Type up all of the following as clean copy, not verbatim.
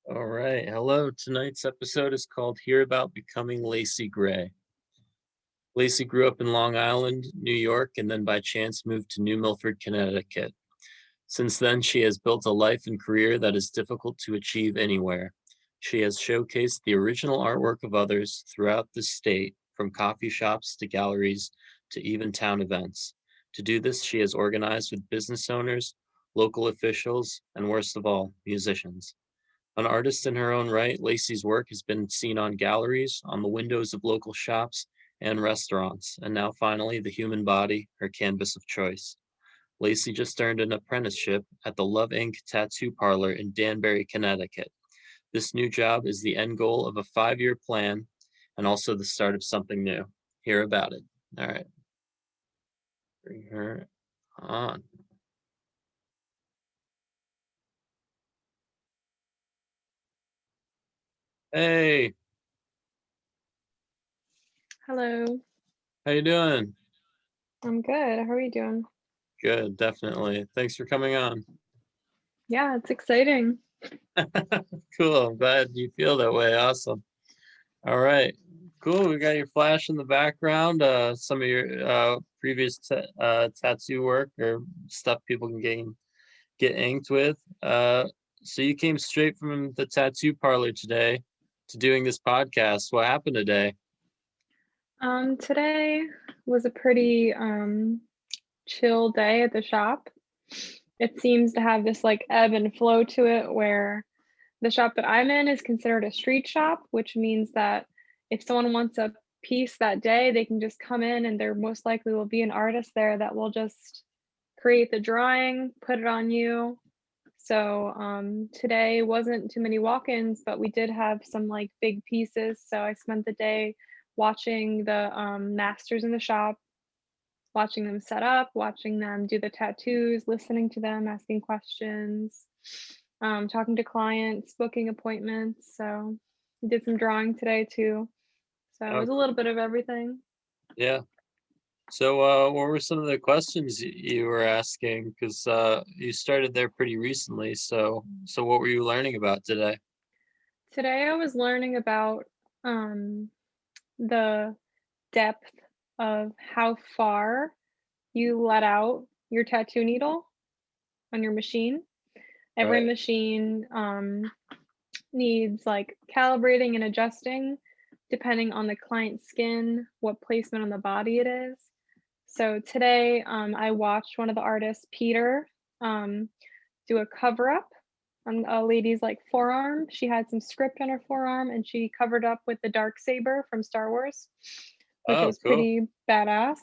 All right. Hello. Tonight's episode is called About Becoming Lacee Grey. Lacey grew up in Long Island, New York, and then by chance moved to New Milford, Connecticut. Since then, she has built a life and career that is difficult to achieve anywhere. She has showcased the original artwork of others throughout the state, from coffee shops to galleries to even town events. To do this, she has organized with business owners, local officials, and worst of all, musicians. An artist in her own right, Lacey's work has been seen on galleries, on the windows of local shops and restaurants, and now finally the human body, her canvas of choice. Lacey just earned an apprenticeship at the Luv Ink tattoo parlor in Danbury, Connecticut. This new job is the end goal of a 5-year plan and also the start of something new. Hear about it. All right, bring her on. Hey, Hello, how you doing? I'm good. How are you doing? Good, definitely. Thanks for coming on. Yeah, it's exciting. Cool. I'm glad you feel that way. Awesome. All right. Cool. We got your flash in the background. Some of your previous tattoo work or stuff people can get inked with. So you came straight from the tattoo parlor today to doing this podcast. What happened today? Today was a pretty chill day at the shop. It seems to have this like ebb and flow to it where the shop that I'm in is considered a street shop, which means that if someone wants a piece that day, they can just come in and there most likely will be an artist there that will just create the drawing, put it on you. So today wasn't too many walk-ins, but we did have some like big pieces. So I spent the day watching the masters in the shop, watching them set up, watching them do the tattoos, listening to them, asking questions, talking to clients, booking appointments. So we did some drawing today too. So it Oh, was a little bit of everything. yeah. So, what were some of the questions you were asking? Because you started there pretty recently. So what were you learning about today? Today I was learning about um, the depth of how far you let out your tattoo needle on your machine. Every Right. machine needs like calibrating and adjusting depending on the client's skin, what placement on the body it is. So today I watched one of the artists, Peter, um, do a cover up on a lady's like forearm. She had some script on her forearm and she covered up with the dark saber from Star Wars, which Oh, was cool. pretty badass.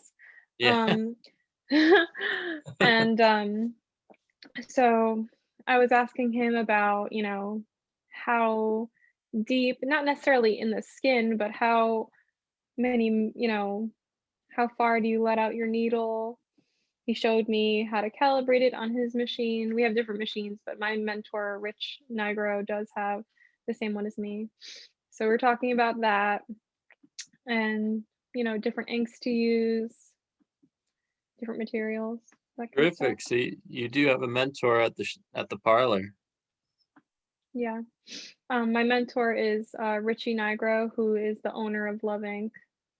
Yeah. Um, and so I was asking him about, how deep, not necessarily in the skin, but how many, how far do you let out your needle? He showed me how to calibrate it on his machine. We have different machines, but my mentor, Rich Nigro, does have the same one as me. So we're talking about that and, different inks to use, different materials, that kind of stuff. Terrific. So you do have a mentor at at the parlor. Yeah. My mentor is Richie Nigro, who is the owner of Luv Ink.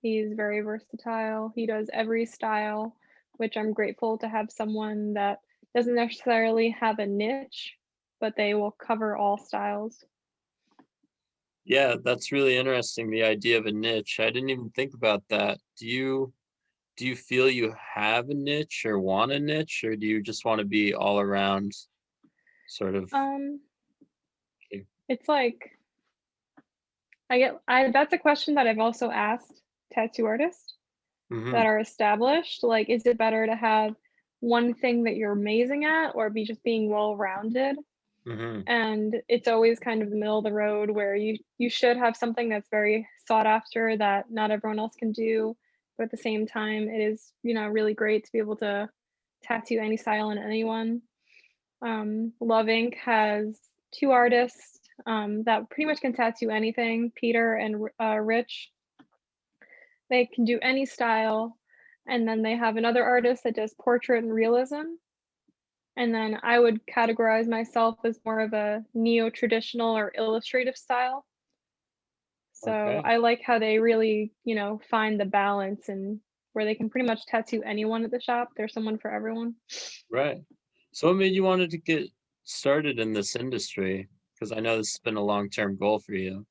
He's very versatile. He does every style, which I'm grateful to have someone that doesn't necessarily have a niche, but they will cover all styles. Yeah, that's really interesting, the idea of a niche. I didn't even think about that. Do you feel you have a niche or want a niche, or do you just want to be all around sort of? Um, it's like I that's a question that I've also asked tattoo artists Mm-hmm. that are established. Like, is it better to have one thing that you're amazing at or be just being well-rounded? Mm-hmm. And it's always kind of the middle of the road where you should have something that's very sought after that not everyone else can do, but at the same time it is really great to be able to tattoo any style on anyone. Love Ink has two artists that pretty much can tattoo anything, Peter and Rich. They can do any style, and then they have another artist that does portrait and realism. And then I would categorize myself as more of a neo-traditional or illustrative style. So Okay. I like how they really, find the balance and where they can pretty much tattoo anyone at the shop. There's someone for everyone. Right. So what made you wanted to get started in this industry? Because I know this has been a long-term goal for you.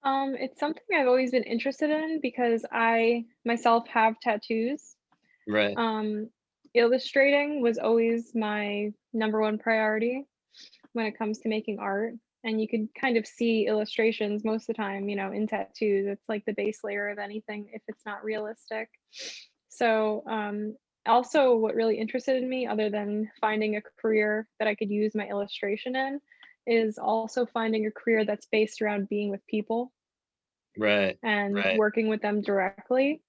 It's something I've always been interested in because I myself have tattoos. Right. Um, Illustrating was always my number one priority when it comes to making art. And you can kind of see illustrations most of the time, in tattoos. It's like the base layer of anything if it's not realistic. So, also, what really interested in me, other than finding a career that I could use my illustration in, is also finding a career that's based around being with people Right. and Right. working with them directly.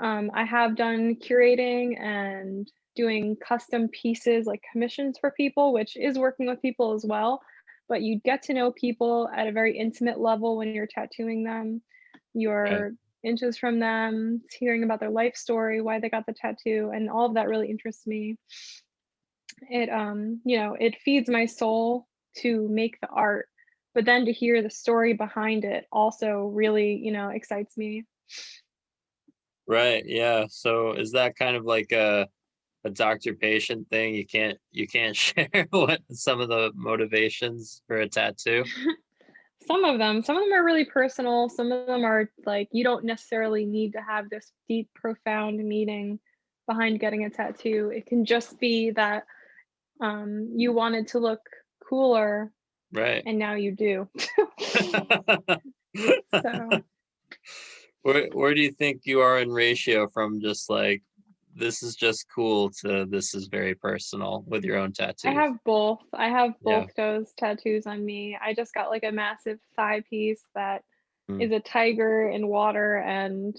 I have done curating and doing custom pieces like commissions for people, which is working with people as well. But you get to know people at a very intimate level when you're tattooing them. Right. Your inches from them, hearing about their life story, why they got the tattoo, and all of that really interests me. It feeds my soul to make the art, but then to hear the story behind it also really, excites me. Right. Yeah. So is that kind of like a doctor patient thing? You can't share what some of the motivations for a tattoo? Some of them are really personal, some of them are like, you don't necessarily need to have this deep, profound meaning behind getting a tattoo. It can just be that, you wanted to look cooler Right. and now you do. So, Where do you think you are in ratio from just like this is just cool to this is very personal with your own tattoos? I have Yeah. both those tattoos on me. I just got, like, a massive thigh piece that Mm. is a tiger in water, and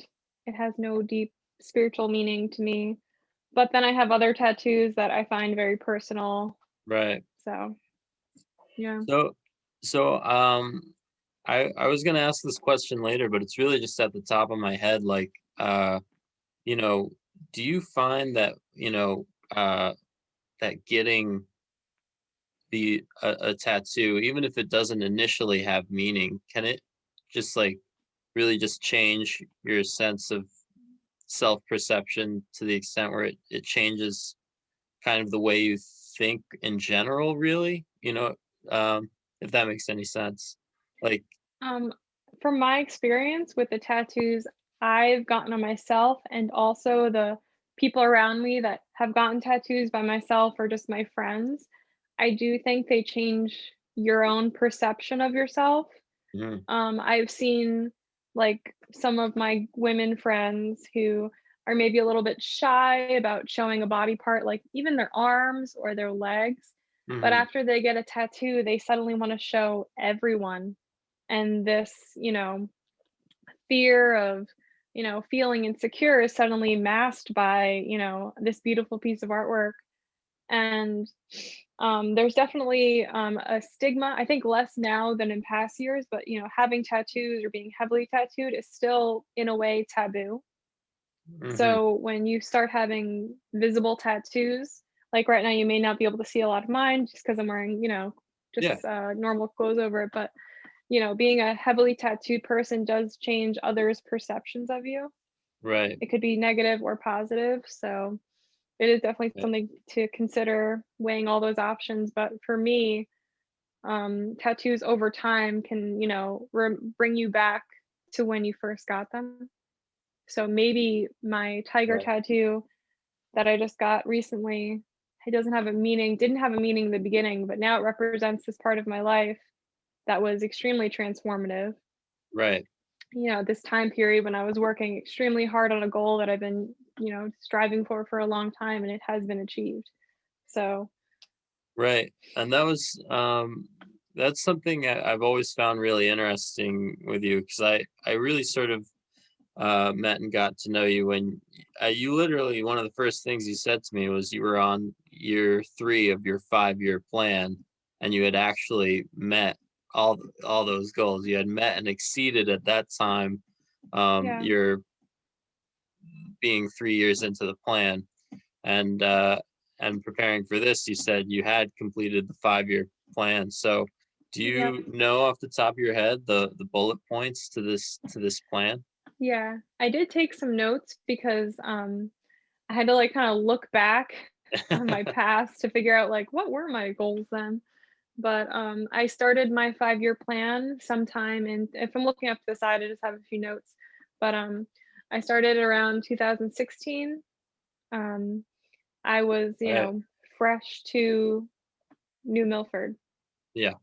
it has no deep spiritual meaning to me. But then I have other tattoos that I find very personal. Right. So, yeah. So I was gonna ask this question later, but it's really just at the top of my head. Like, you know, do you find that, that getting a tattoo, even if it doesn't initially have meaning, can it just like really just change your sense of self-perception to the extent where it changes kind of the way you think in general, really? If that makes any sense. Like, Um, from my experience with the tattoos I've gotten on myself and also the people around me that have gotten tattoos by myself or just my friends, I do think they change your own perception of yourself. mhm, I've seen like some of my women friends who are maybe a little bit shy about showing a body part, like even their arms or their legs. But mhm, after they get a tattoo, they suddenly want to show everyone. And this, fear of, feeling insecure is suddenly masked by, this beautiful piece of artwork. And there's definitely a stigma, I think less now than in past years, but having tattoos or being heavily tattooed is still in a way taboo. mhm. So when you start having visible tattoos, like right now, you may not be able to see a lot of mine just because I'm wearing, Yeah, just normal clothes over it. But being a heavily tattooed person does change others' perceptions of you. right, It could be negative or positive. So it is definitely right, something to consider weighing all those options. But for me, tattoos over time can, bring you back to when you first got them. So maybe my tiger right, tattoo that I just got recently, it doesn't have a meaning, didn't have a meaning in the beginning, but now it represents this part of my life that was extremely transformative. right. This time period when I was working extremely hard on a goal that I've been, striving for a long time and it has been achieved. So, Right, and that's something I've always found really interesting with you because I really sort of met and got to know you when you literally one of the first things you said to me was you were on year 3 of your 5-year plan, and you had actually met all those goals. You had met and exceeded at that time, yeah. your being 3 years into the plan, and and preparing for this, you said you had completed the 5-year plan. So do Yep. you know off the top of your head the bullet points to this plan? Yeah. I did take some notes because I had to like kind of look back on my past to figure out like what were my goals then. But I started my 5-year plan sometime, and if I'm looking up to the side, I just have a few notes. But I started around 2016. Um, I was, Right. fresh to New Milford. Yeah.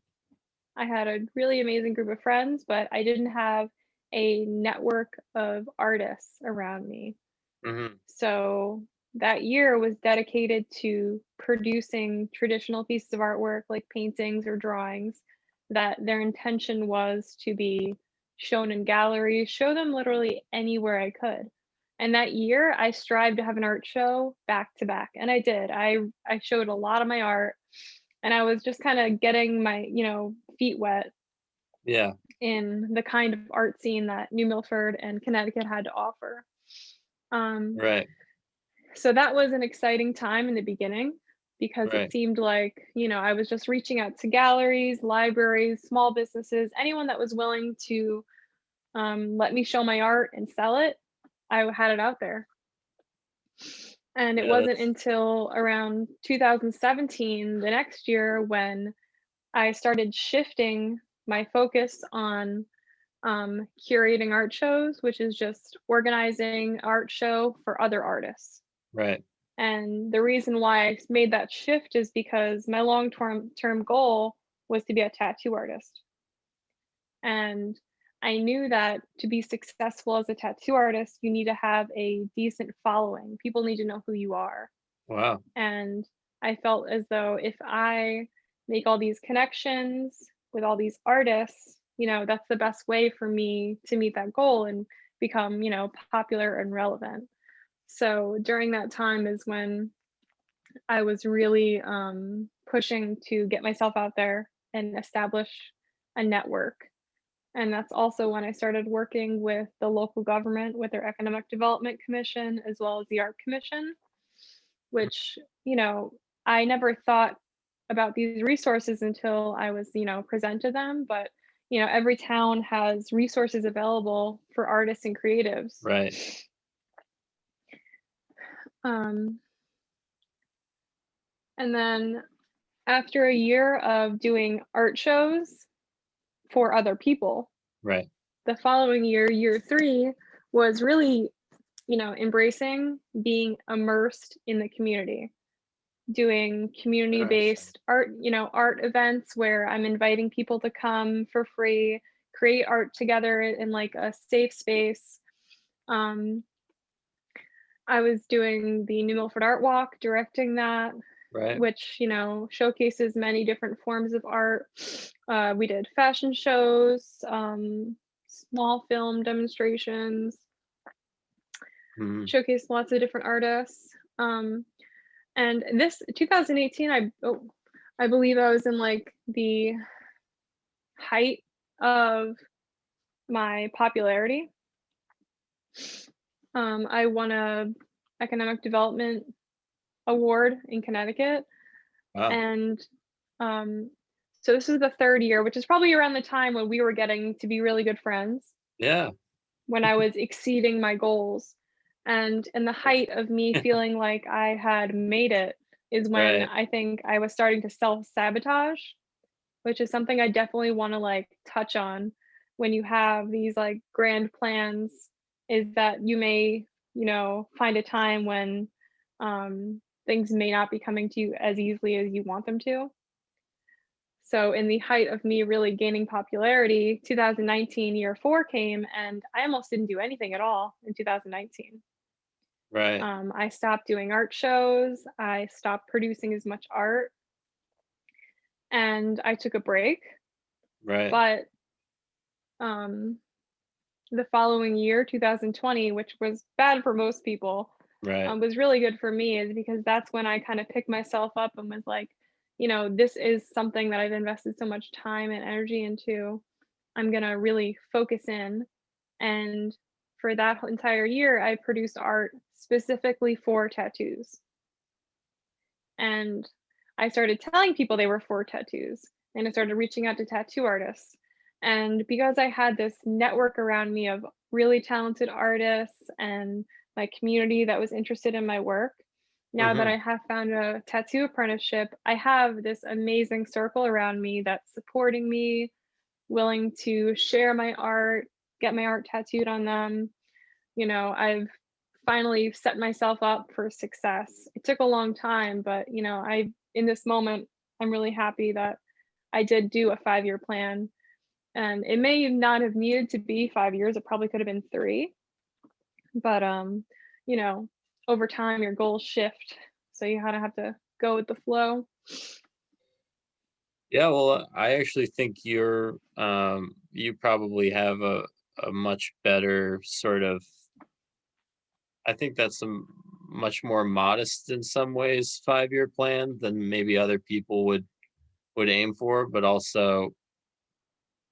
I had a really amazing group of friends, but I didn't have a network of artists around me. Mhm. So that year was dedicated to producing traditional pieces of artwork like paintings or drawings that their intention was to be shown in galleries, show them literally anywhere I could. And that year I strived to have an art show back to back, and I did. I showed a lot of my art, and I was just kind of getting my, feet wet Yeah. in the kind of art scene that New Milford and Connecticut had to offer. Um, Right. So that was an exciting time in the beginning because it Right. seemed like, I was just reaching out to galleries, libraries, small businesses, anyone that was willing to let me show my art and sell it. I had it out there. And it Yeah, wasn't that's until around 2017, the next year, when I started shifting my focus on curating art shows, which is just organizing art show for other artists. right. And the reason why I made that shift is because my long term goal was to be a tattoo artist. And I knew that to be successful as a tattoo artist, you need to have a decent following. People need to know who you are. Wow. And I felt as though if I make all these connections with all these artists, that's the best way for me to meet that goal and become, popular and relevant. So during that time is when I was really pushing to get myself out there and establish a network. And that's also when I started working with the local government with their Economic Development Commission as well as the Art Commission, which, I never thought about these resources until I was, presented them. But, every town has resources available for artists and creatives. Right. Um, and then after a year of doing art shows for other people, Right. the following year, year 3, was really, embracing being immersed in the community, doing Interesting. community-based art, art events where I'm inviting people to come for free, create art together in like a safe space. Um, I was doing the New Milford Art Walk, directing that, Right. which, showcases many different forms of art. We did fashion shows, small film demonstrations, Mhm. showcased lots of different artists. And this 2018, I believe I was in like the height of my popularity. I won a economic development award in Connecticut, Wow. and um, so this is the 3rd year, which is probably around the time when we were getting to be really good friends, Yeah. when I was exceeding my goals. And in the That's height of me feeling like I had made it is when right. I think I was starting to self-sabotage, which is something I definitely wanna, like, touch on when you have these, like, grand plans, is that you may, find a time when, things may not be coming to you as easily as you want them to. So in the height of me really gaining popularity, 2019 year 4 came, and I almost didn't do anything at all in 2019. Right. I stopped doing art shows, I stopped producing as much art, and I took a break. Right. But um, the following year, 2020, which was bad for most people, Right. was really good for me, is because that's when I kind of picked myself up and was like, this is something that I've invested so much time and energy into. I'm gonna really focus in. And for that entire year, I produced art specifically for tattoos. and I started telling people they were 4 tattoos, and I started reaching out to tattoo artists. And because I had this network around me of really talented artists and my community that was interested in my work, now that Mm-hmm. I have found a tattoo apprenticeship, I have this amazing circle around me that's supporting me, willing to share my art, get my art tattooed on them. I've finally set myself up for success. It took a long time, but in this moment, I'm really happy that I did do a 5-year plan. And it may not have needed to be 5 years, it probably could have been 3, but you know, over time your goals shift. So you kind of have to go with the flow. Yeah, well, I actually think you probably have a much better sort of. I think that's a much more modest in some ways 5-year plan than maybe other people would aim for, but also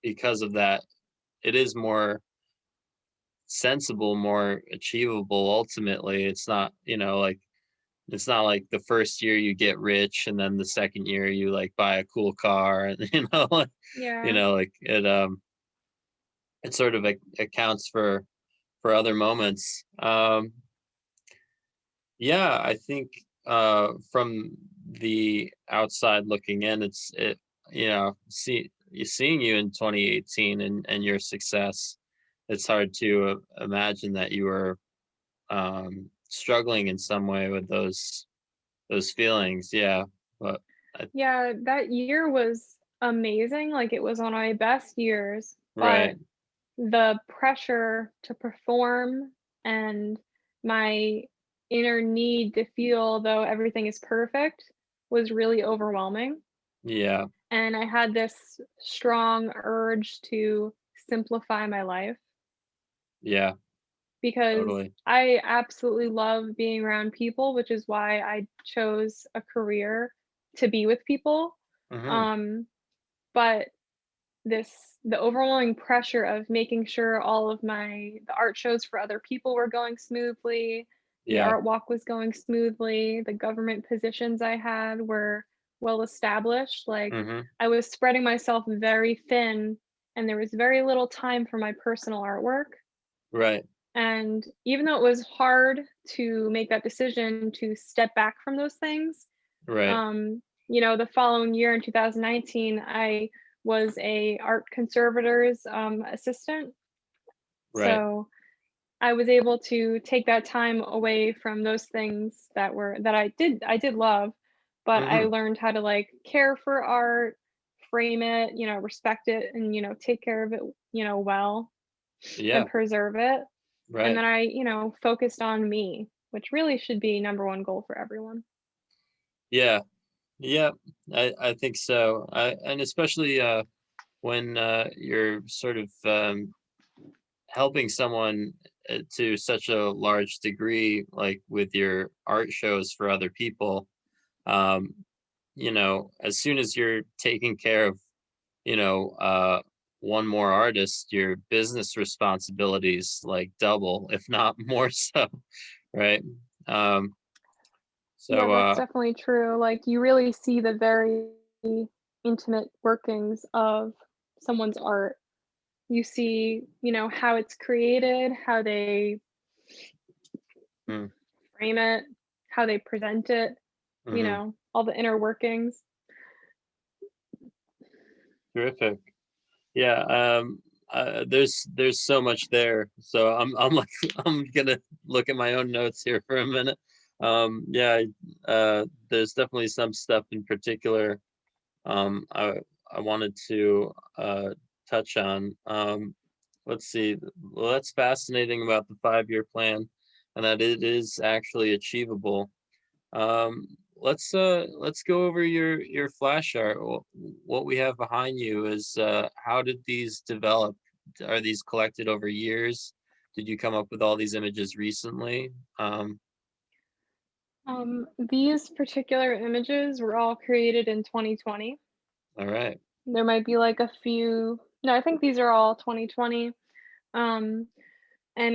because of that, it is more sensible, more achievable ultimately. It's not like the first year you get rich and then the second year you like buy a cool car and Yeah. like it sort of accounts for other moments. Yeah, I think from the outside looking in, seeing you in 2018 and your success, it's hard to imagine that you were struggling in some way with those feelings. Yeah, but I, Yeah, that year was amazing. Like it was one of my best years, right, but the pressure to perform and my inner need to feel though everything is perfect was really overwhelming. yeah, And I had this strong urge to simplify my life yeah, because totally. I absolutely love being around people, which is why I chose a career to be with people. Hmm. Um, but this the overwhelming pressure of making sure all of the art shows for other people were going smoothly, the Yeah. art walk was going smoothly, the government positions I had were well established. Like Hmm. I was spreading myself very thin and there was very little time for my personal artwork. Right, And even though it was hard to make that decision to step back from those things, right, the following year in 2019, I was a art conservator's assistant. right. So I was able to take that time away from those things that I did love, but I Hmm. learned how to like care for art, frame it, respect it, and take care of it, well, and Yeah, preserve it. And right. then I, focused on me, which really should be number one goal for everyone. Yeah, yeah. I think so. And especially when you're sort of helping someone to such a large degree, like with your art shows for other people. Um, as soon as you're taking care of, you know, uh, one more artist, your business responsibilities like double, if not more so, right? Um, Yeah, so, that's definitely true. Like you really see the very intimate workings of someone's art. You see, how it's created, how they mm, frame it, how they present it, mhm, all the inner workings. terrific. Yeah, there's so much there. So I'm like I'm gonna look at my own notes here for a minute. Yeah, there's definitely some stuff in particular I wanted to touch on. Let's see. Well, that's fascinating about the 5-year plan, and that it is actually achievable. Um, let's go over your flash art. What we have behind you is how did these develop? Are these collected over years? Did you come up with all these images recently? Um, These particular images were all created in 2020. all right. There might be like a few, no, I think these are all 2020. And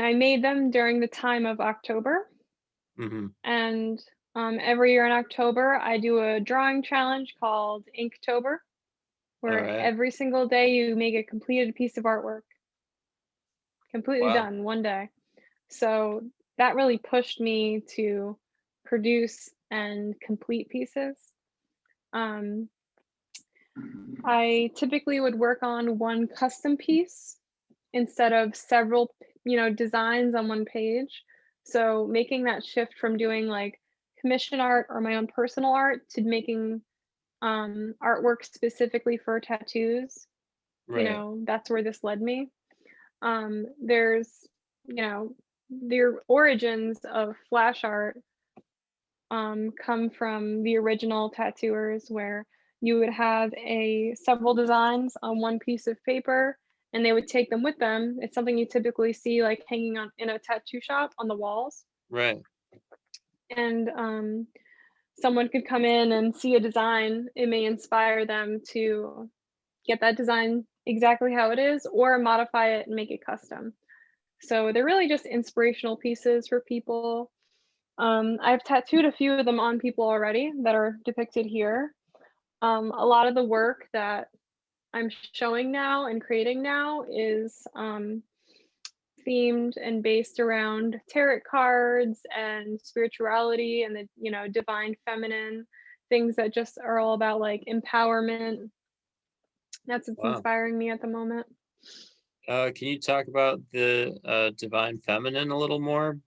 I made them during the time of October. Mm-hmm. And Every year in October, I do a drawing challenge called Inktober, All where right. every single day you make a completed piece of artwork, completely Wow. done one day. So that really pushed me to produce and complete pieces. Um, I typically would work on one custom piece instead of several, designs on one page. So making that shift from doing like commission art or my own personal art to making artwork specifically for tattoos, Right. that's where this led me. There's, you know, the origins of flash art come from the original tattooers where you would have a several designs on one piece of paper and they would take them with them. It's something you typically see like hanging on in a tattoo shop on the walls. Right. And someone could come in and see a design. It may inspire them to get that design exactly how it is or modify it and make it custom. So they're really just inspirational pieces for people. I've tattooed a few of them on people already that are depicted here. A lot of the work that I'm showing now and creating now is themed and based around tarot cards and spirituality and the divine feminine things that just are all about like empowerment. That's what's Wow. inspiring me at the moment. Can you talk about the divine feminine a little more?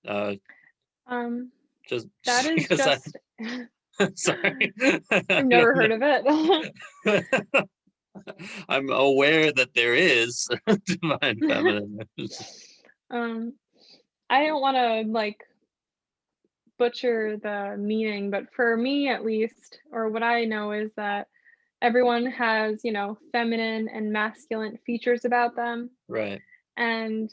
Uh, Um, just, that just is because I, just sorry, I've I never don't heard of it. know. I'm aware that there is divine feminine. um, I don't want to like butcher the meaning, but for me at least, or what I know is that everyone has, feminine and masculine features about them. Right. And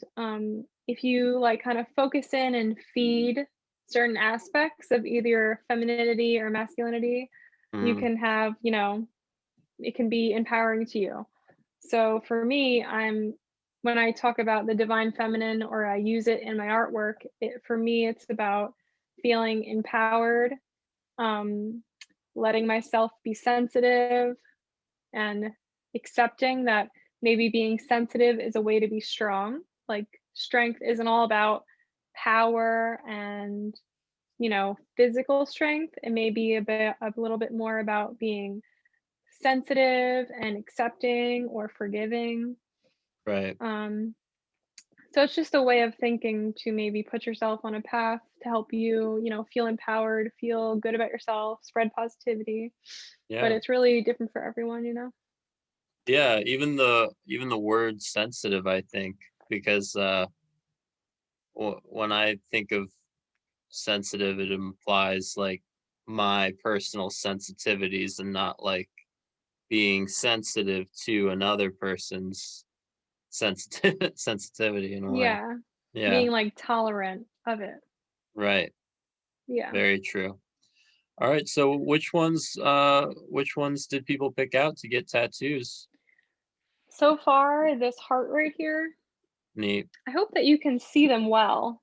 if you like kind of focus in and feed certain aspects of either femininity or masculinity, you Mm, can have, it can be empowering to you. So for me, when I talk about the divine feminine or I use it in my artwork, for me, it's about feeling empowered, um, letting myself be sensitive, and accepting that maybe being sensitive is a way to be strong. Like strength isn't all about power and physical strength. It may be a little bit more about being sensitive and accepting or forgiving. right. Um, so it's just a way of thinking to maybe put yourself on a path to help you, feel empowered, feel good about yourself, spread positivity. But Yeah. it's really different for everyone. Yeah. Even the word sensitive, I think, because when I think of sensitive, it implies like my personal sensitivities and not like being sensitive to another person's sensitivity in a way. Yeah, Yeah, being, like, tolerant of it. right. Yeah. Very true. All right, so which ones did people pick out to get tattoos? So far, this heart right here, Neat. I hope that you can see them well.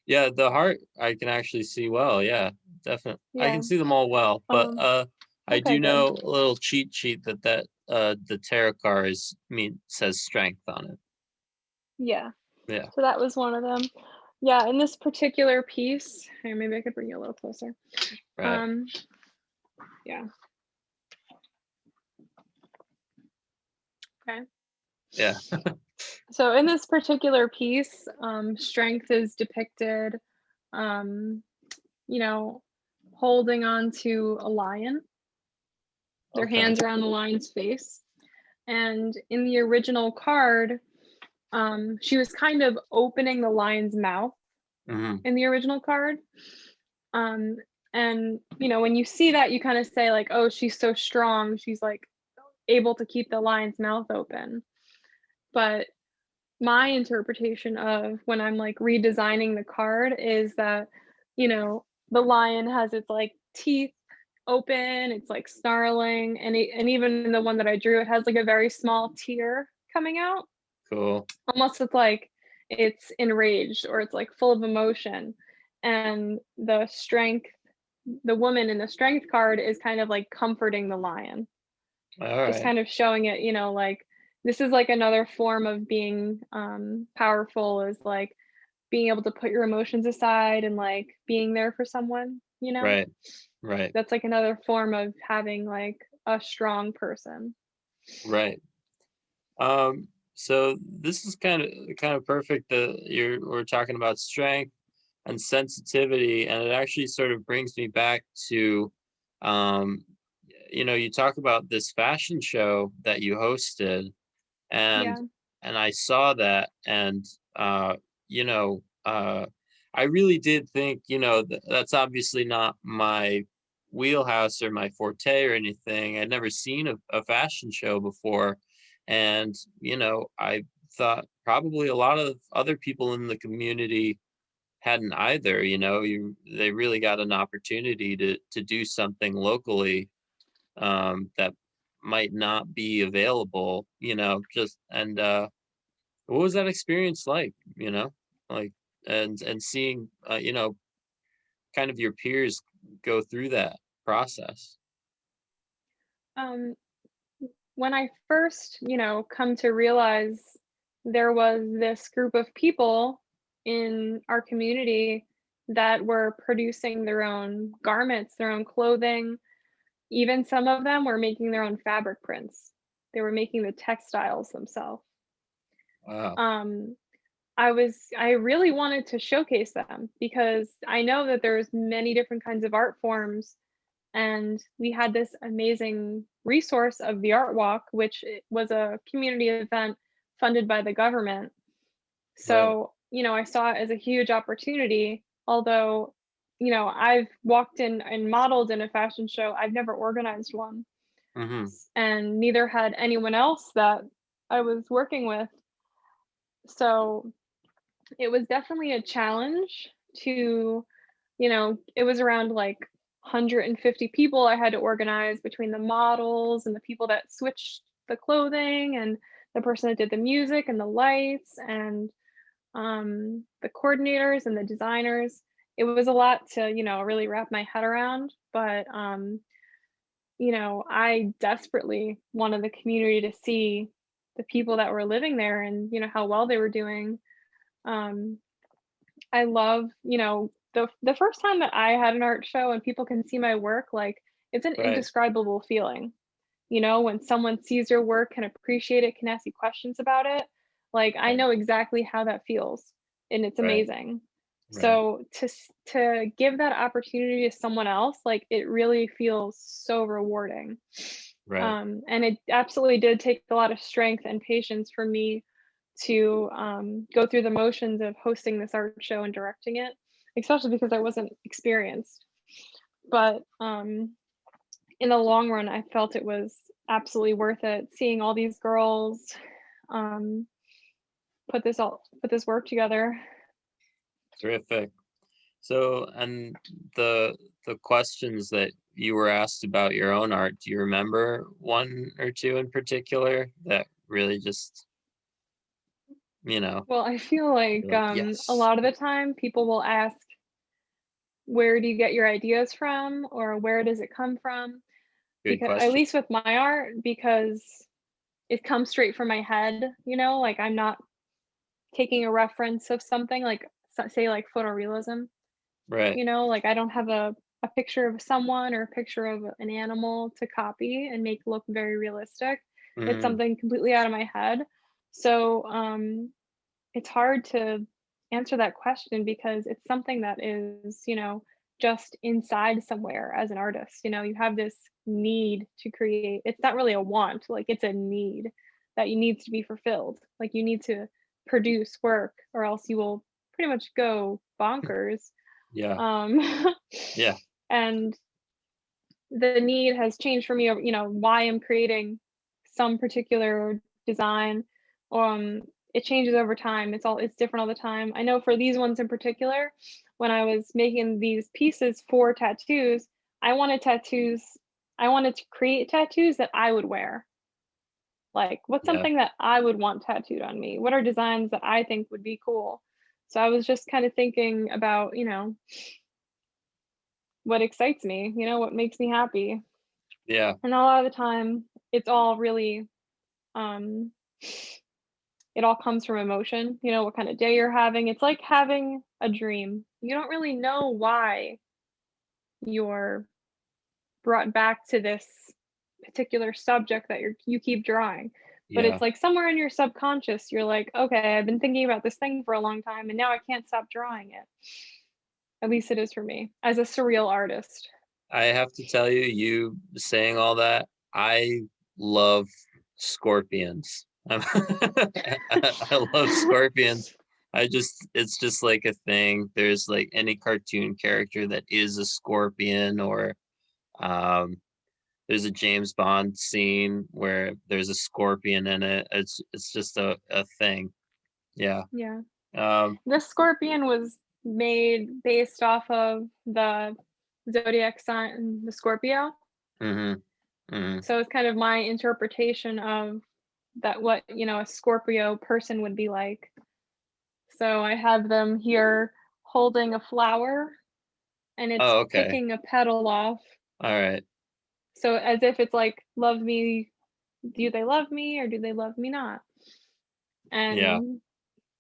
Yeah, the heart I can actually see well. Yeah, definitely. I can Yeah, see them all well, but um, I okay, do good. know a little cheat sheet that the tarot card says strength on it. Yeah, Yeah, so that was one of them. Yeah, in this particular piece here, maybe I could bring you a little closer. right. Um, yeah, okay. Yeah. So in this particular piece, strength is depicted, um, you know, holding on to a lion. Their Okay. hands are on the lion's face. And in the original card, she was kind of opening the lion's mouth Hmm. in the original card. Um, and when you see that, you kind of say like, "Oh, she's so strong. She's like able to keep the lion's mouth open." But my interpretation of when I'm like redesigning the card is that, the lion has its like teeth open, it's like snarling, and even the one that I drew, it has like a very small tear coming out. Cool. Almost it's like it's enraged or it's like full of emotion. And the strength the woman in the strength card is kind of like comforting the lion, All just right. kind of showing it, like this is like another form of being powerful, is like being able to put your emotions aside and like being there for someone. Right. Right. That's like another form of having like a strong person. Right. So this is kind of perfect that we're talking about strength and sensitivity, and it actually sort of brings me back to, um, you talk about this fashion show that you hosted, and Yeah. I saw that, and you know, I really did think, that's obviously not my wheelhouse or my forte or anything. I'd never seen a fashion show before, and I thought probably a lot of other people in the community hadn't either. They really got an opportunity to do something locally, that might not be available, just and what was that experience like, like, and seeing, kind of your peers go through that process? Um, when I first, come to realize there was this group of people in our community that were producing their own garments, their own clothing, even some of them were making their own fabric prints. They were making the textiles themselves. Wow. Um, I really wanted to showcase them because I know that there's many different kinds of art forms, and we had this amazing resource of the art walk, which was a community event funded by the government. Right. So, I saw it as a huge opportunity. Although, I've walked in and modeled in a fashion show, I've never organized one, Hmm. and neither had anyone else that I was working with. So it was definitely a challenge to, it was around like 150 people I had to organize between the models and the people that switched the clothing and the person that did the music and the lights and the coordinators and the designers. It was a lot to, really wrap my head around, but I desperately wanted the community to see the people that were living there and, how well they were doing. Um, I love, the first time that I had an art show and people can see my work, like, it's an Right. indescribable feeling. When someone sees your work, can appreciate it, can ask you questions about it, like, I Right. know exactly how that feels, and it's Right. amazing. Right. So to give that opportunity to someone else, like, it really feels so rewarding. Right. And it absolutely did take a lot of strength and patience for me to go through the motions of hosting this art show and directing it, especially because I wasn't experienced. But in the long run, I felt it was absolutely worth it seeing all these girls um, put this work together. Terrific. So, and the questions that you were asked about your own art, do you remember one or two in particular that really just, you know, Well, I feel like you're like, a yes, lot of the time people will ask, where do you get your ideas from, or where does it come from? good Because at question. least with my art, because it comes straight from my head, like I'm not taking a reference of something like say like photorealism, Right. like I don't have a picture of someone or a picture of an animal to copy and make look very realistic. It's Hmm. something completely out of my head. So it's hard to answer that question because it's something that is, just inside somewhere as an artist. You have this need to create. It's not really a want, like it's a need that you needs to be fulfilled. Like you need to produce work or else you will pretty much go bonkers. Yeah. Um Yeah. and the need has changed for me, why I'm creating some particular design. Um, it changes over time. It's different all the time. I know for these ones in particular, when I was making these pieces for tattoos, I wanted tattoos. I wanted to create tattoos that I would wear. Like, what's Yeah. something that I would want tattooed on me? What are designs that I think would be cool? So I was just kind of thinking about, what excites me, what makes me happy. Yeah. And a lot of the time, it's all really, um, it all comes from emotion, what kind of day you're having. It's like having a dream. You don't really know why you're brought back to this particular subject that you keep drawing. But Yeah. it's like somewhere in your subconscious, you're like, okay, I've been thinking about this thing for a long time and now I can't stop drawing it. At least it is for me as a surreal artist. I have to tell you, you saying all that, I love scorpions. I love scorpions. It's just like a thing. There's like any cartoon character that is a scorpion, or um, there's a James Bond scene where there's a scorpion in it. It's just a thing. Yeah. Yeah. Um, This scorpion was made based off of the zodiac sign, the Scorpio. mhm, mhm. So it's kind of my interpretation of that, what, a Scorpio person would be like. So I have them here holding a flower and it's Oh, okay. picking a petal off. All right. So as if it's like, love me, do they love me or do they love me not? Yeah. And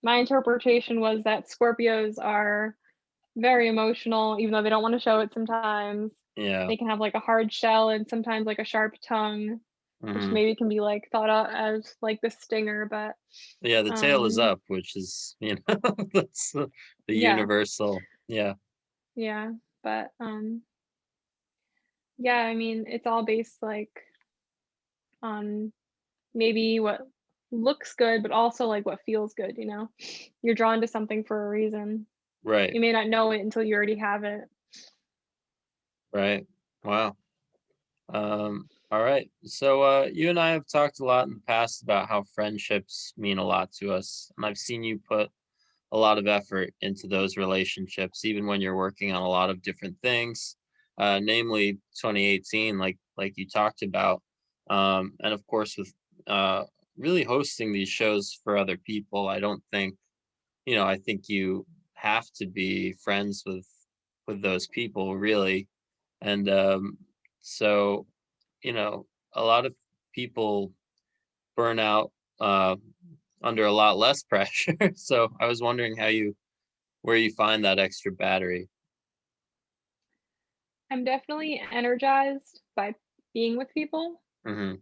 my interpretation was that Scorpios are very emotional, even though they don't want to show it sometimes. Yeah. They can have like a hard shell and sometimes like a sharp tongue, which Mhm. maybe can be like thought of as like the stinger, but Yeah, the tail is um up, which is, that's the yeah, universal. Yeah. yeah. But yeah, I mean it's all based like on maybe what looks good, but also like what feels good. You're drawn to something for a reason. Right. You may not know it until you already have it. Right. Wow. All right. So you and I have talked a lot in the past about how friendships mean a lot to us. And I've seen you put a lot of effort into those relationships, even when you're working on a lot of different things, namely 2018, like you talked about. And of course with uh really hosting these shows for other people, I don't think, I think you have to be friends with those people really. And so, you know, a lot of people burn out uh, under a lot less pressure. So I was wondering where you find that extra battery. I'm definitely energized by being with people. Hmm.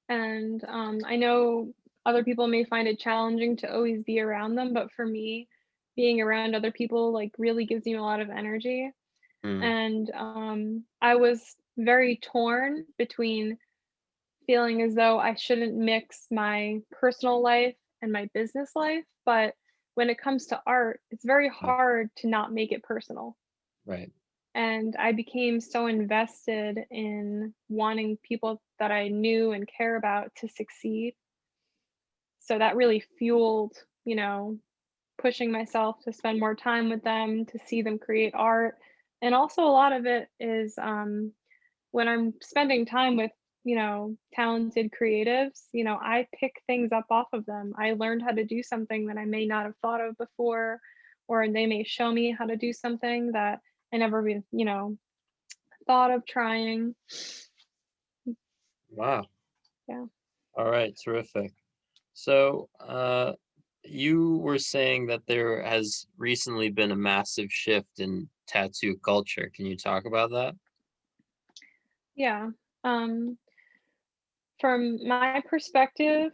And I know other people may find it challenging to always be around them, but for me, being around other people like really gives me a lot of energy. Mm. And I was very torn between feeling as though I shouldn't mix my personal life and my business life. But when it comes to art, it's very Yeah. hard to not make it personal. Right. And I became so invested in wanting people that I knew and care about to succeed. So that really fueled, pushing myself to spend more time with them, to see them create art. And also a lot of it is when I'm spending time with, talented creatives, I pick things up off of them. I learned how to do something that I may not have thought of before, or they may show me how to do something that I never even, thought of trying. Wow. Yeah. All right. Terrific. So you were saying that there has recently been a massive shift in tattoo culture. Can you talk about that? Yeah. Um, from my perspective,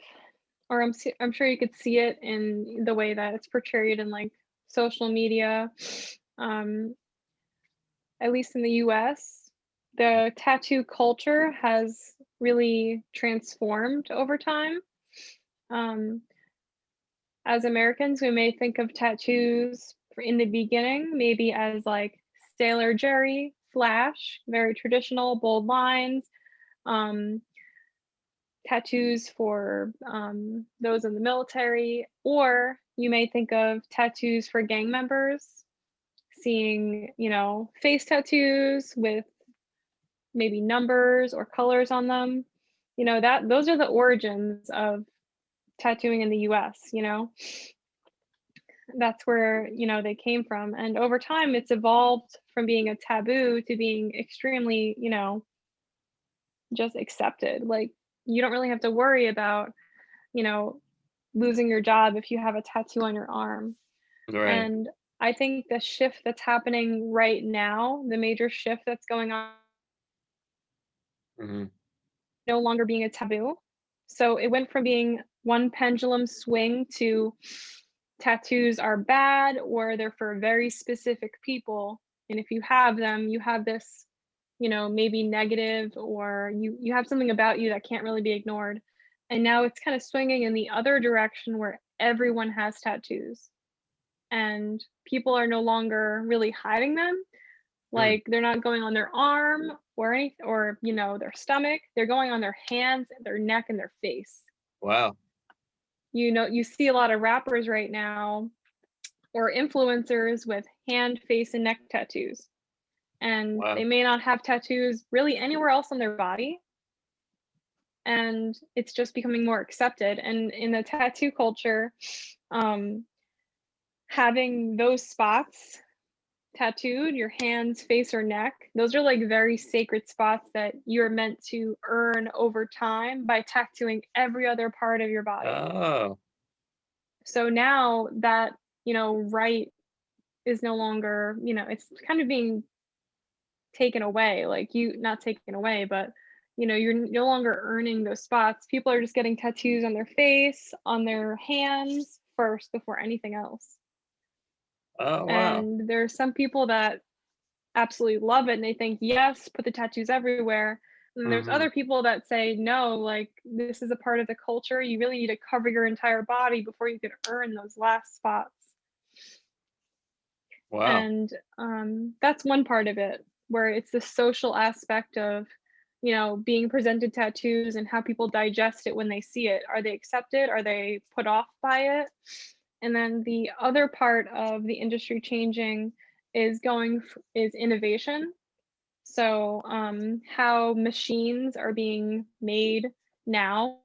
or I'm sure you could see it in the way that it's portrayed in like social media. Um, at least in the US, the tattoo culture has really transformed over time. Um, as Americans, we may think of tattoos in the beginning maybe as like Sailor Jerry, Flash, very traditional, bold lines. Um, tattoos for those in the military, or you may think of tattoos for gang members, seeing, face tattoos with maybe numbers or colors on them. That those are the origins of tattooing in the US. that's where, they came from, and over time, it's evolved from being a taboo to being extremely, just accepted. Like, you don't really have to worry about, you know, losing your job if you have a tattoo on your arm. Right. And I think the shift that's happening right now, the major shift that's going on, Mhm. no longer being a taboo. So it went from being one pendulum swing to tattoos are bad or they're for very specific people. And if you have them, you have this, maybe negative, or you have something about you that can't really be ignored. And now it's kind of swinging in the other direction where everyone has tattoos and people are no longer really hiding them. Mm. Like, they're not going on their arm or or, their stomach. They're going on their hands, their neck, and their face. Wow. You see a lot of rappers right now or influencers with hand, face, and neck tattoos. And they Wow. may not have tattoos really anywhere else on their body. And it's just becoming more accepted. And in the tattoo culture, um, having those spots tattooed, your hands, face, or neck, those are like very sacred spots that you're meant to earn over time by tattooing every other part of your body. Oh, So now that, right is no longer, it's kind of being taken away, like you not taken away, but you're no longer earning those spots. People are just getting tattoos on their face, on their hands first before anything else. oh, wow. And there are some people that absolutely love it and they think, "Yes, put the tattoos everywhere." And there's Mhm. other people that say, "No, like, this is a part of the culture. You really need to cover your entire body before you can earn those last spots." Wow. And, that's one part of it, where it's the social aspect of, being presented tattoos and how people digest it when they see it. Are they accepted? Are they put off by it? And then the other part of the industry changing is innovation. So, how machines are being made now,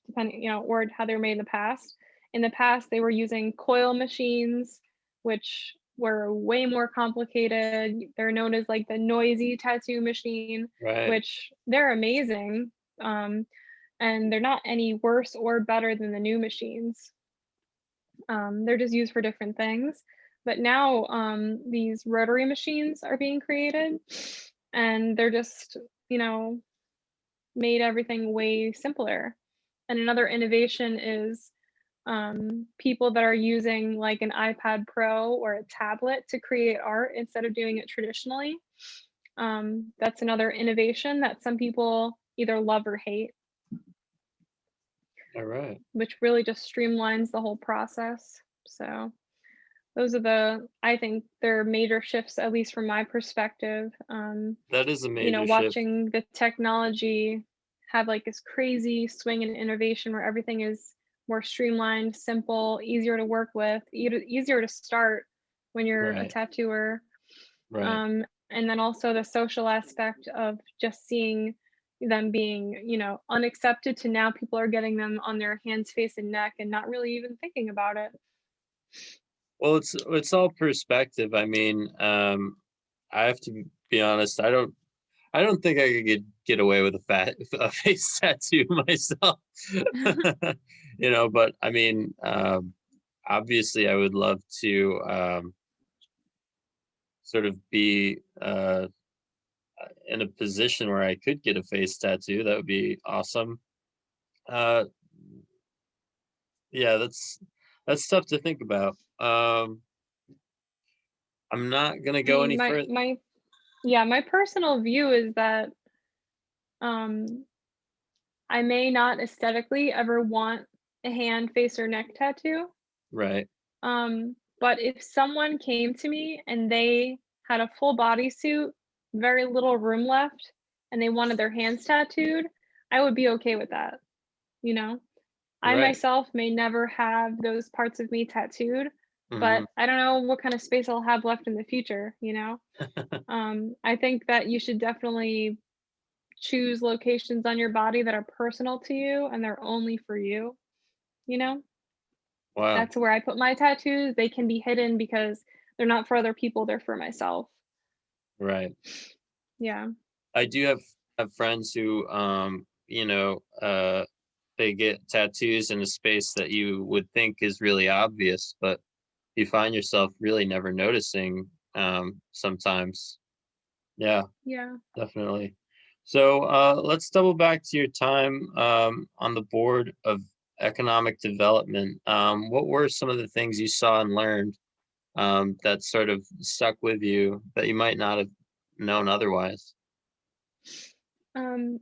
depending, or how they were made in the past. In the past, they were using coil machines, which were way more complicated. They're known as like the noisy tattoo machine, Right. which they're amazing. Um, and they're not any worse or better than the new machines. They're just used for different things. But now, these rotary machines are being created, and they're just, you know, made everything way simpler. And another innovation is people that are using like an iPad Pro or a tablet to create art instead of doing it traditionally. That's another innovation that some people either love or hate, Alright. which really just streamlines the whole process. So those are I think they're major shifts, at least from my perspective. That is a major shift. Watching the technology have like this crazy swing in innovation where everything is more streamlined, simple, easier to work with, easier to start when you're a Right. tattooer. Right. Um, and then also the social aspect of just seeing them being, unaccepted to now people are getting them on their hands, face, and neck and not really even thinking about it. Well, it's all perspective. I mean, I have to be honest, I don't think I could get away with a face tattoo myself. But I mean, obviously I would love to, sort of be, in a position where I could get a face tattoo. That would be awesome. Uh, yeah, that's tough to think about. I'm not gonna I go mean, any my further. my yeah, my personal view is that um I may not aesthetically ever want a hand, face, or neck tattoo. Right. But if someone came to me and they had a full bodysuit, very little room left, and they wanted their hands tattooed, I would be okay with that, you know? I Right. myself may never have those parts of me tattooed, but Mhm. I don't know what kind of space I'll have left in the future, you know? I think that you should definitely choose locations on your body that are personal to you and they're only for you, you know? Wow. That's where I put my tattoos. They can be hidden because they're not for other people, they're for myself. Right. Yeah. I do have friends who, they get tattoos in a space that you would think is really obvious, but you find yourself really never noticing, sometimes. Yeah, Yeah. definitely. So, let's double back to your time, on the board of economic development. What were some of the things you saw and learned, that sort of stuck with you that you might not have known otherwise? Um,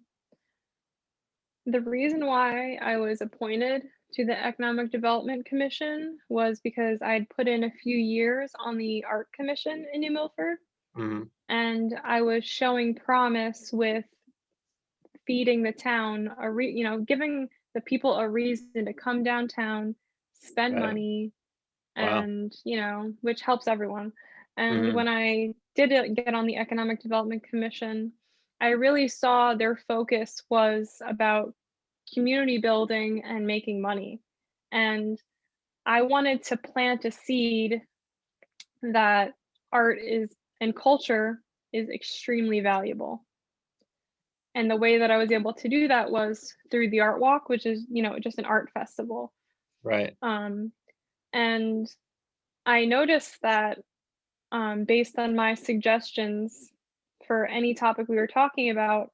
the reason why I was appointed to the Economic Development Commission was because I'd put in a few years on the Art Commission in New Milford, Mhm. and I was showing promise with feeding the town giving the people a reason to come downtown, spend Right. money, Wow. and, which helps everyone. And Mhm. when I did get on the Economic Development Commission, I really saw their focus was about community building and making money. And I wanted to plant a seed that art is and culture is extremely valuable. And the way that I was able to do that was through the art walk, which is, just an art festival. Right. Um, and I noticed that based on my suggestions for any topic we were talking about,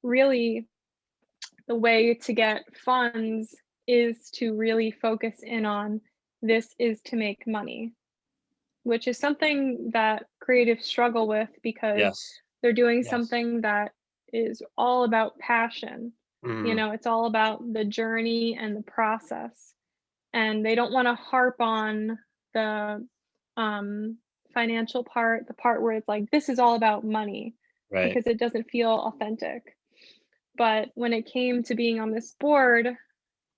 really the way to get funds is to really focus in on this is to make money, which is something that creatives struggle with because Yes. they're doing Yes. something that is all about passion. Mhm. It's all about the journey and the process. And they don't want to harp on the um, financial part, the part where it's like, this is all about money Right. because it doesn't feel authentic. But when it came to being on this board,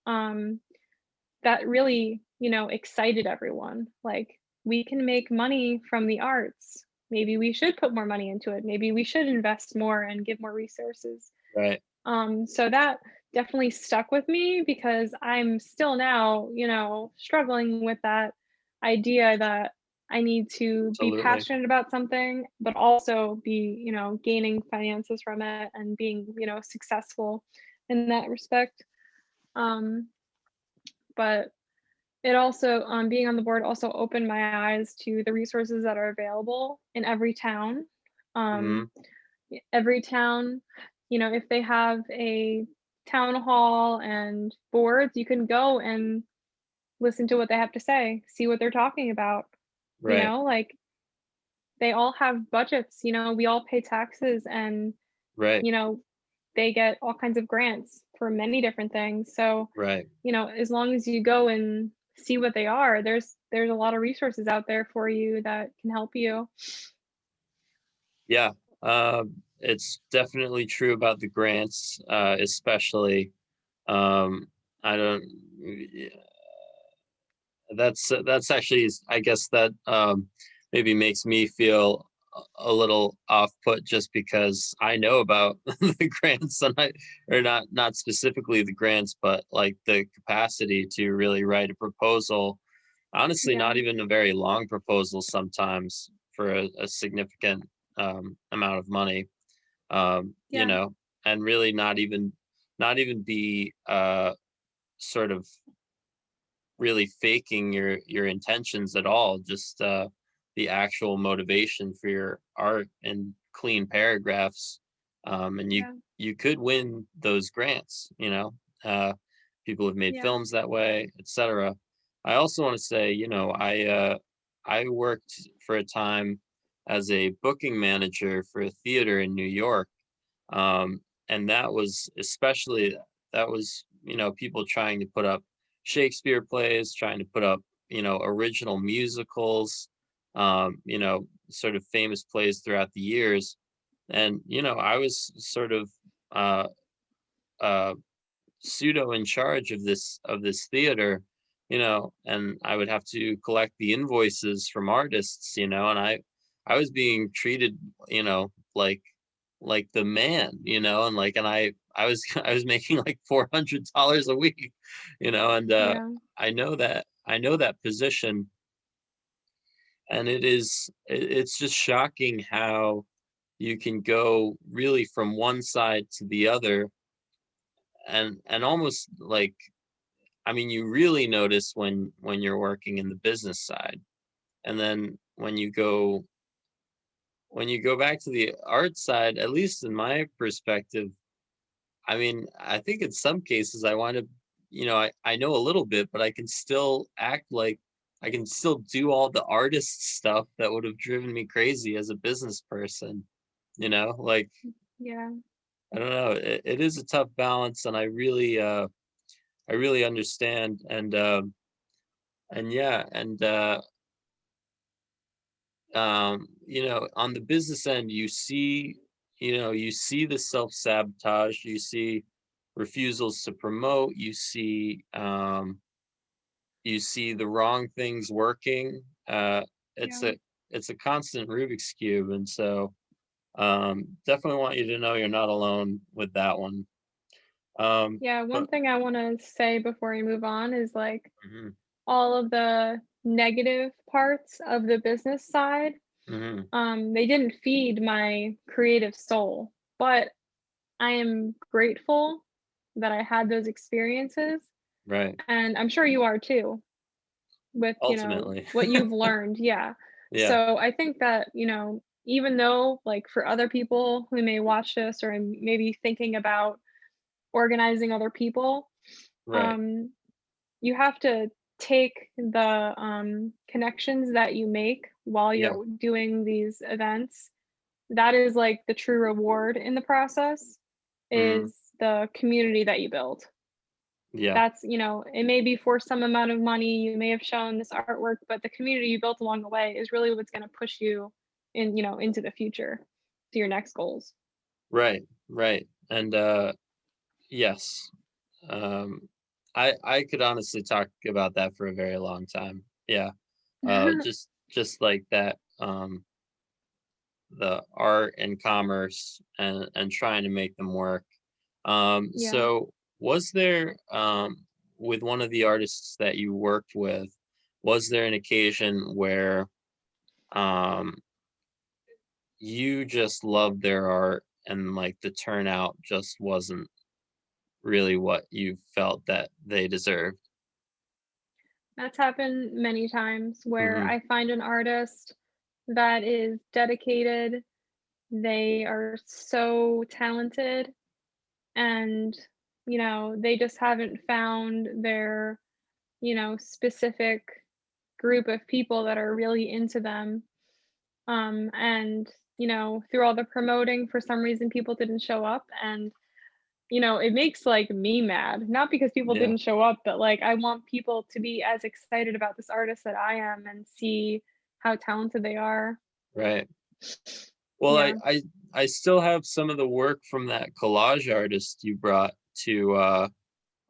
um, that really, excited everyone. Like, we can make money from the arts. Maybe we should put more money into it. Maybe we should invest more and give more resources. Right. So that definitely stuck with me because I'm still now, struggling with that idea that I need to be Absolutely. passionate about something, but also be, gaining finances from it and being, successful in that respect. Um, but it also, being on the board also opened my eyes to the resources that are available in every town. Um, Mhm. every town, if they have a town hall and boards, you can go and listen to what they have to say, see what they're talking about. Right. Like they all have budgets, we all pay taxes and, Right. you know, they get all kinds of grants for many different things. So, Right. as long as you go and see what they are, there's a lot of resources out there for you that can help you. Yeah. It's definitely true about the grants, especially. Um, I don't. Yeah, that's actually, I guess that, maybe makes me feel a little off put just because I know about the grants and or not specifically the grants, but like the capacity to really write a proposal. Honestly, not Yeah. even a very long proposal sometimes for a significant, amount of money. Yeah. And really not even be, sort of really faking your intentions at all, just, the actual motivation for your art and clean paragraphs, and you Yeah. you could win those grants, uh, people have made Yeah. films that way, etc. I also want to say, I worked for a time as a booking manager for a theater in New York, and that was especially, that was, people trying to put up Shakespeare plays, trying to put up, original musicals, sort of famous plays throughout the years. And, I was sort of, uh, uh, pseudo in charge of this theater, and I would have to collect the invoices from artists, and I was being treated, like the man, and I was I was making like $400 a week, and Yeah. I know that I know that position, and it's just shocking how you can go really from one side to the other, and almost like, I mean, you really notice when you're working in the business side, and then when you go back to the art side, at least in my perspective, I mean, I think in some cases I want to, I know a little bit, but I can still act like I can still do all the artist stuff that would have driven me crazy as a business person, like, Yeah. I don't know. It is a tough balance, and I really understand. And yeah, and on the business end, you see the self-sabotage, you see refusals to promote, you see the wrong things working. It's Yeah. a constant Rubik's cube, and so definitely want you to know you're not alone with that one. Yeah, one But thing I want to say before we move on is like mhm, all of the negative parts of the business side, mhm, they didn't feed my creative soul, but I am grateful that I had those experiences, right. and I'm sure you are too with, Ultimately, what you've learned. Yeah. yeah, So I think that, even though like for other people who may watch this or maybe thinking about organizing other people, right. um, you have to take the connections that you make while Yeah, you're doing these events. That is like the true reward in the process mm, is the community that you build. yeah, That's, it may be for some amount of money, you may have shown this artwork, but the community you built along the way is really what's going to push you into the future to your next goals. right, right. And yes, um, I could honestly talk about that for a very long time. Yeah, just like that. The art and commerce and trying to make them work. Yeah. So was there with one of the artists that you worked with, was there an occasion where um you just loved their art and like the turnout just wasn't really what you felt that they deserved? That's happened many times where Mm-hmm. I find an artist that is dedicated, they are so talented, and, they just haven't found their, specific group of people that are really into them. And, through all the promoting, for some reason, people didn't show up. And, it makes like me mad, not because people Yeah, didn't show up, but like I want people to be as excited about this artist that I am and see how talented they are. right. Well, Yeah. I still have some of the work from that collage artist you brought to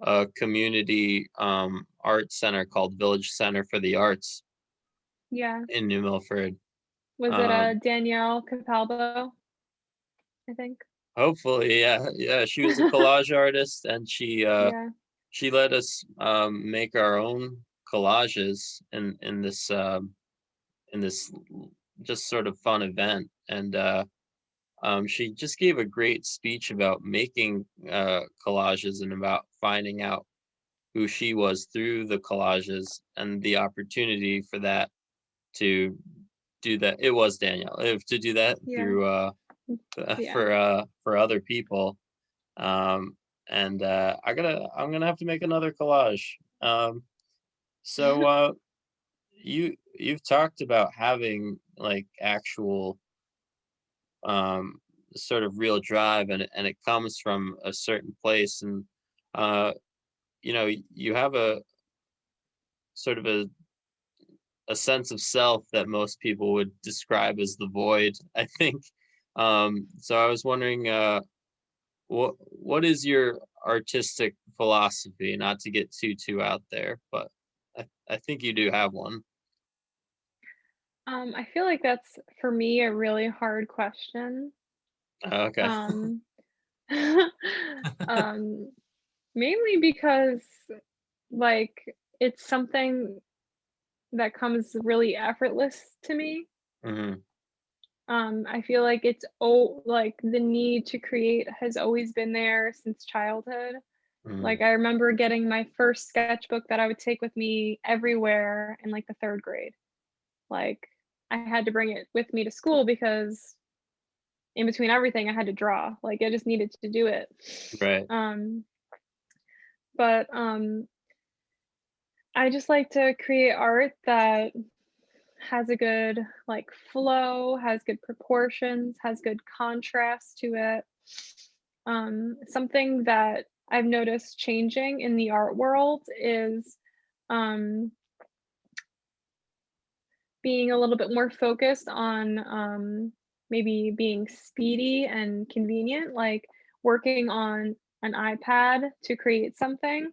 a community art center called Village Center for the Arts Yeah. in New Milford. Was it a Um, Danielle Capalbo, I think? Hopefully, yeah, yeah. She was a collage artist, and Yeah. she let us make our own collages in this just sort of fun event, and she just gave a great speech about making collages and about finding out who she was through the collages and the opportunity for that to do that. It was Danielle, to do that Yeah. through Yeah. for other people. um and I'm gonna have to make another collage. So you've talked about having like actual um sort of real drive, and it comes from a certain place, and uh you have a sort of a sense of self that most people would describe as the void, I think. So I was wondering, what is your artistic philosophy? Not to get too out there, but I think you do have one. I feel like that's for me a really hard question. Okay. Um, um, mainly because like it's something. that comes really effortless to me. Mhm. I feel like like the need to create has always been there since childhood. Mhm. Like I remember getting my first sketchbook that I would take with me everywhere in like the 3rd grade. Like I had to bring it with me to school because in between everything I had to draw. Like I just needed to do it. Right. Um, but I just like to create art that has a good like flow, has good proportions, has good contrast to it. Something that I've noticed changing in the art world is um, being a little bit more focused on maybe being speedy and convenient, like working on an iPad to create something.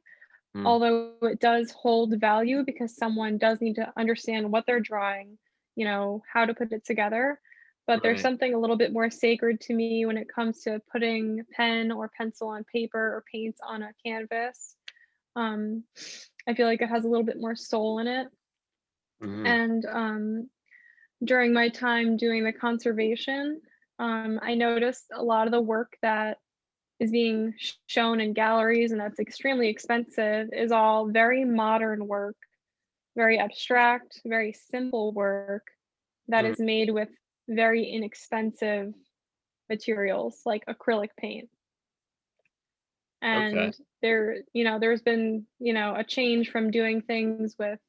Mm. Although it does hold value because someone does need to understand what they're drawing, how to put it together. But there's Right. something a little bit more sacred to me when it comes to putting pen or pencil on paper or paint on a canvas. Um, I feel like it has a little bit more soul in it. Mhm. And during my time doing the conservation, I noticed a lot of the work that is being shown in galleries and that's extremely expensive is all very modern work, very abstract, very simple work that Mm. is made with very inexpensive materials like acrylic paint. Okay. And there's been, a change from doing things with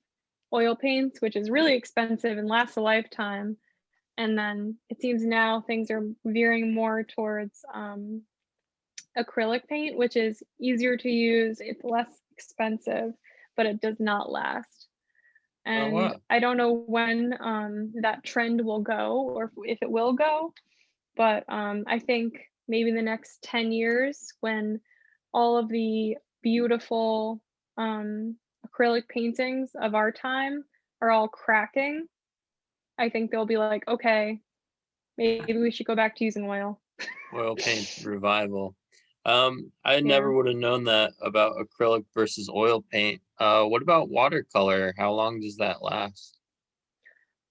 oil paints, which is really expensive and lasts a lifetime. And then it seems now things are veering more towards acrylic paint, which is easier to use, it's less expensive, but it does not last. Oh, And wow. I don't know when that trend will go or if it will go, but I think maybe in the next 10 years when all of the beautiful acrylic paintings of our time are all cracking, I think they'll be like, okay, maybe we should go back to using oil. Oil paint revival. I never Yeah. would have known that about acrylic versus oil paint. What about watercolor? How long does that last?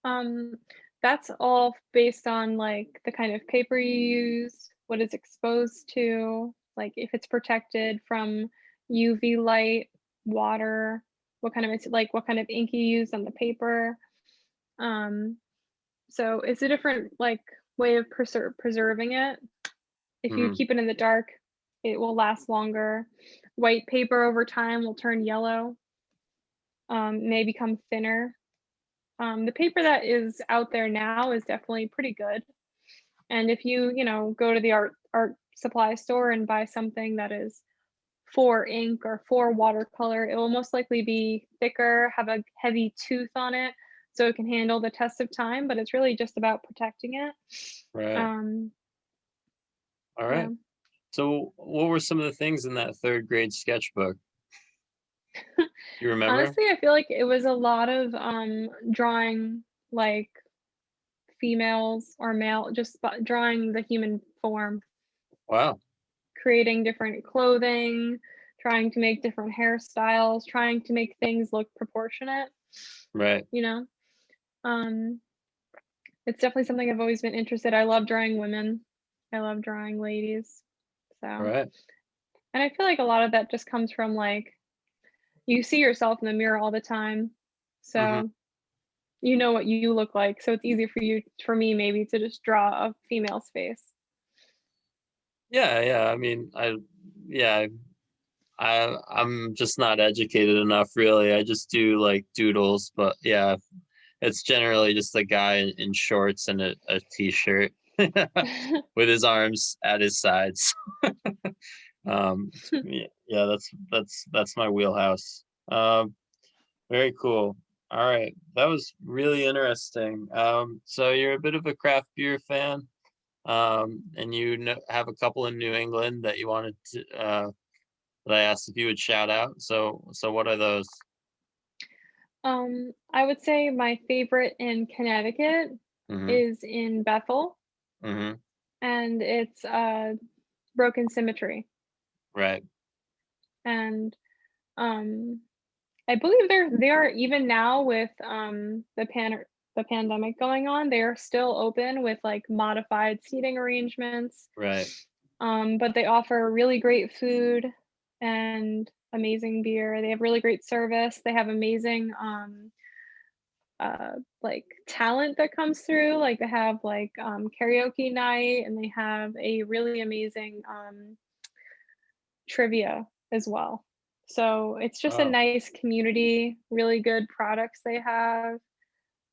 Um, that's all based on, like, the kind of paper you use, what it's exposed to, like, if it's protected from UV light, water, what kind of ink you use on the paper. Um, so it's a different, like, way of preserving it. If you Mhm. keep it in the dark, it will last longer. White paper over time will turn yellow, may become thinner. The paper that is out there now is definitely pretty good. And if you go to the art supply store and buy something that is for ink or for watercolor, it will most likely be thicker, have a heavy tooth on it, so it can handle the test of time, but it's really just about protecting it. Right. Um, All yeah. right. So, what were some of the things in that third grade sketchbook? You remember? Honestly, I feel like it was a lot of drawing like females or male, just drawing the human form, Wow. creating different clothing, trying to make different hairstyles, trying to make things look proportionate, Right. you know? Um, it's definitely something I've always been interested. I love drawing women. I love drawing ladies. So, All and right. I feel like a lot of that just comes from like you see yourself in the mirror all the time. Mhm. So, you know what you look like. So it's easy for me maybe to just draw a female's face. Yeah, yeah. I mean, yeah, I'm just not educated enough, really. I just do like doodles, but yeah, it's generally just a guy in shorts and a t-shirt with his arms at his sides. Yeah, yeah, that's my wheelhouse. Very cool. All right, that was really interesting. So you're a bit of a craft beer fan, and have a couple in New England that you wanted to that I asked if you would shout out. So what are those? I would say my favorite in Connecticut Mm-hmm. is in Bethel, Mm-hmm. and it's Broken Symmetry. Right. And um, I believe they are even now with, the pandemic going on, they are still open with, like, modified seating arrangements, Right. but they offer really great food and amazing beer. They have really great service. They have amazing, like, talent that comes through, like, they have, like, karaoke night, and they have a really amazing, trivia as well. So, it's just a Oh, nice community, really good products they have.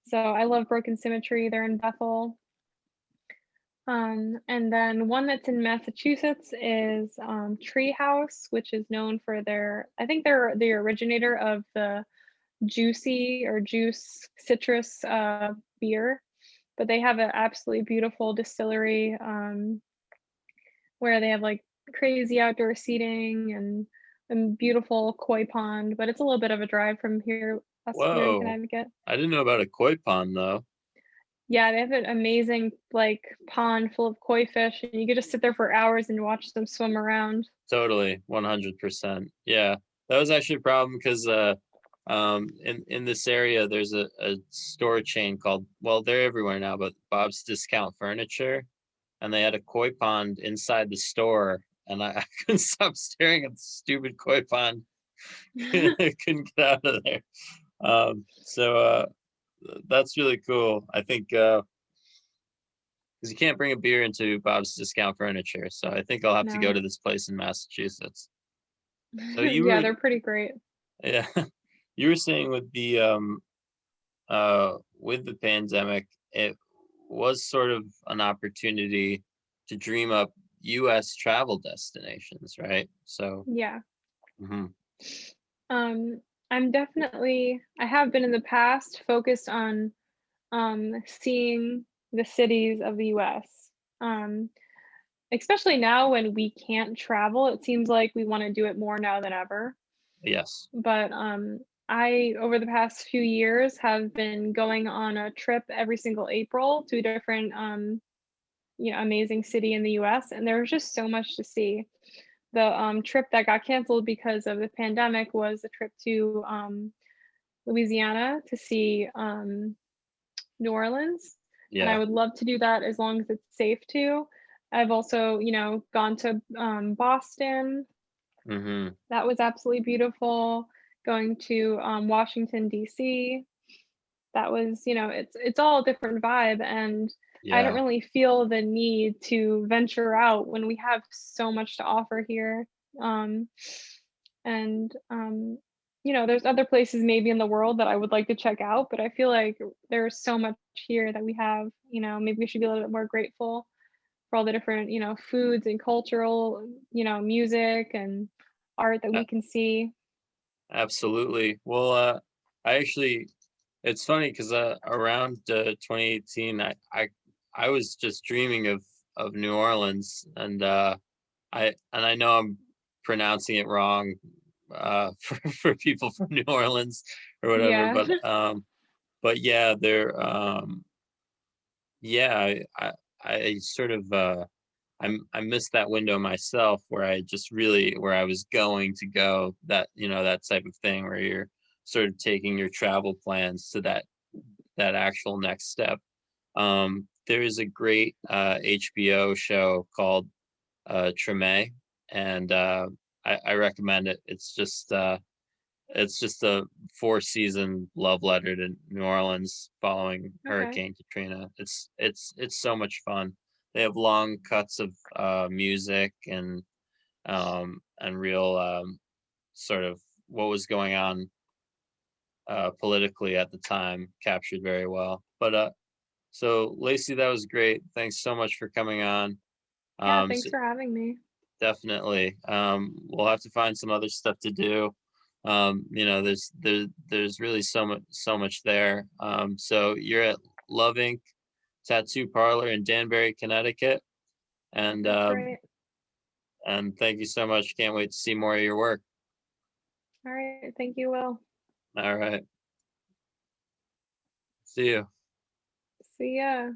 So, I love Broken Symmetry, they're in Bethel. And then one that's in Massachusetts is, Treehouse, which is known for their I think they're the originator of the juicy or juice citrus, beer, but they have an absolutely beautiful distillery, where they have, like, crazy outdoor seating and beautiful koi pond, but it's a little bit of a drive from us here in whoa. Connecticut. I didn't know about a koi pond though. Yeah, they have an amazing, like, pond full of koi fish, and you could just sit there for hours and watch them swim around. Totally, 100%. Yeah, that was actually a problem because in this area, there's a store chain called, well, they're everywhere now, but Bob's Discount Furniture, and they had a koi pond inside the store, and I couldn't stop staring at the stupid koi pond. I couldn't get out of there. So that's really cool. I think because you can't bring a beer into Bob's Discount Furniture, so I think I'll have to go No. to this place in Massachusetts. So you Yeah, were, they're pretty great. yeah, you were saying with the pandemic, it was sort of an opportunity to dream up US travel destinations, right? So, Yeah. mhm, Um, I have been in the past focused on, seeing the cities of the US. Um, Especially now when we can't travel, it seems like we wanna do it more now than ever. yes, But, I, over the past few years, have been going on a trip every single April to a different, amazing city in the US, and there's just so much to see. The, trip that got canceled because of the pandemic was a trip to, Louisiana to see, New Orleans, and I yeah, would love to do that as long as it's safe to. I've also, gone to, Boston. hmm, That was absolutely beautiful. Going to, Washington, DC. That was, it's all a different vibe, and I don't yeah, really feel the need to venture out when we have so much to offer here. Um, and there's other places maybe in the world that I would like to check out, but I feel like there's so much here that we have. Maybe we should be a little bit more grateful for all the different, foods and cultural, music and art that a- we can see. absolutely. Well, I actually, it's funny because around 2018, I was just dreaming of New Orleans, and I know I'm pronouncing it wrong for people from New Orleans or whatever, Yeah. but yeah, they're yeah, I sort of I missed that window myself where I just really where I was going to go, that that type of thing where you're sort of taking your travel plans to that actual next step. There is a great HBO show called Treme, and I recommend it. It's just a 4-season love letter to New Orleans following Okay. Hurricane Katrina. It's so much fun. They have long cuts of music and real sort of what was going on politically at the time captured very well. But so Lacey, that was great. Thanks so much for coming on. Yeah, So thanks for having me. definitely. We'll have to find some other stuff to do. There's really so much there. So you're at Luv Ink Tattoo Parlor in Danbury, Connecticut, and That's um, right. and thank you so much. Can't wait to see more of your work. All right. Thank you, Will. All right, see you. See ya.